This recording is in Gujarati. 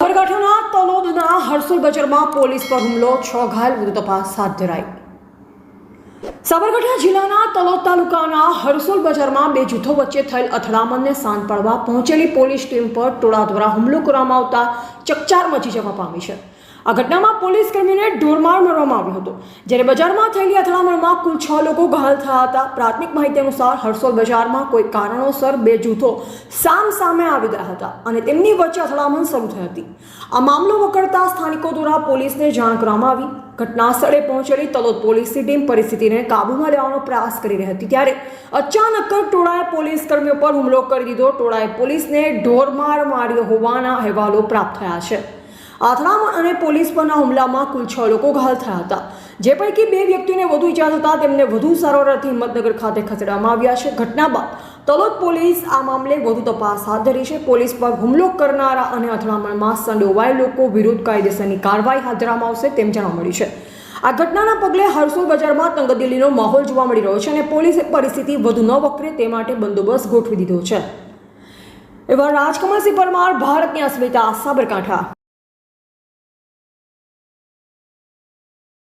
સાબરકાંઠાના તલોદના હરસુલ બજારમાં પોલીસ પર હુમલો, 6 ઘાયલ, વધુ તપાસ હાથ ધરાઈ. સાબરકાંઠા જિલ્લાના તલોદ તાલુકાના હરસુલ બજારમાં બે જૂથો વચ્ચે થયેલ અથડામણને શાંત પાડવા પહોંચેલી પોલીસ ટીમ પર ટોળા દ્વારા હુમલો કરવામાં આવતા ચકચાર મચી જવા પામી છે. આ ઘટનામાં પોલીસ કર્મીને ઢોરમાર મારવામાં આવ્યો હતો, જ્યારે બજારમાં થયેલી અથડામણમાં કુલ 6 લોકો ઘાયલ થયા હતા. પ્રાથમિક માહિતી અનુસાર હરસોલ બજારમાં કોઈ કારણોસર બે જૂથો સામે આવી ગયા હતા અને તેમની વચ્ચે અથડામણ શરૂ થઈ હતી. આ મામલો વકરતા સ્થાનિકો દ્વારા પોલીસને જાણ કરવામાં આવી. ઘટના સ્થળે પહોંચેલી તલોદ પોલીસની ટીમ પરિસ્થિતિને કાબૂમાં લેવાનો પ્રયાસ કરી રહી હતી, ત્યારે અચાનક ટોળાએ પોલીસ કર્મીઓ પર હુમલો કરી દીધો. ટોળાએ પોલીસને ઢોરમાર માર્યો હોવાના અહેવાલો પ્રાપ્ત થયા છે. અથડામણ અને પોલીસ પરના હુમલામાં કુલ 6 લોકો ઘાયલ થયા હતા, જે પૈકી 2 વ્યક્તિઓને વધુ ઈજા થતાં તેમને વધુ સારવાર અર્થે હિંમતનગર ખાતે ખસેડવામાં આવ્યા છે. ઘટના બાદ તલોદ પોલીસ આ મામલે વધુ તપાસ હાથ ધરી છે. પોલીસ પર હુમલો કરનારા અને અથડામણમાં સંડોવાયેલ લોકો વિરુદ્ધ કાયદેસરની કાર્યવાહી હાથ ધરવામાં આવશે તેમ જાણવા મળ્યું છે. આ ઘટનાના પગલે હરસોલ બજારમાં તંગદિલીનો માહોલ જોવા મળી રહ્યો છે અને પોલીસે પરિસ્થિતિ વધુ ન વકરે તે માટે બંદોબસ્ત ગોઠવી દીધો છે. એવા રાજકમલસિંહ પરમાર, ભારતની અસ્મિતા, સાબરકાંઠા.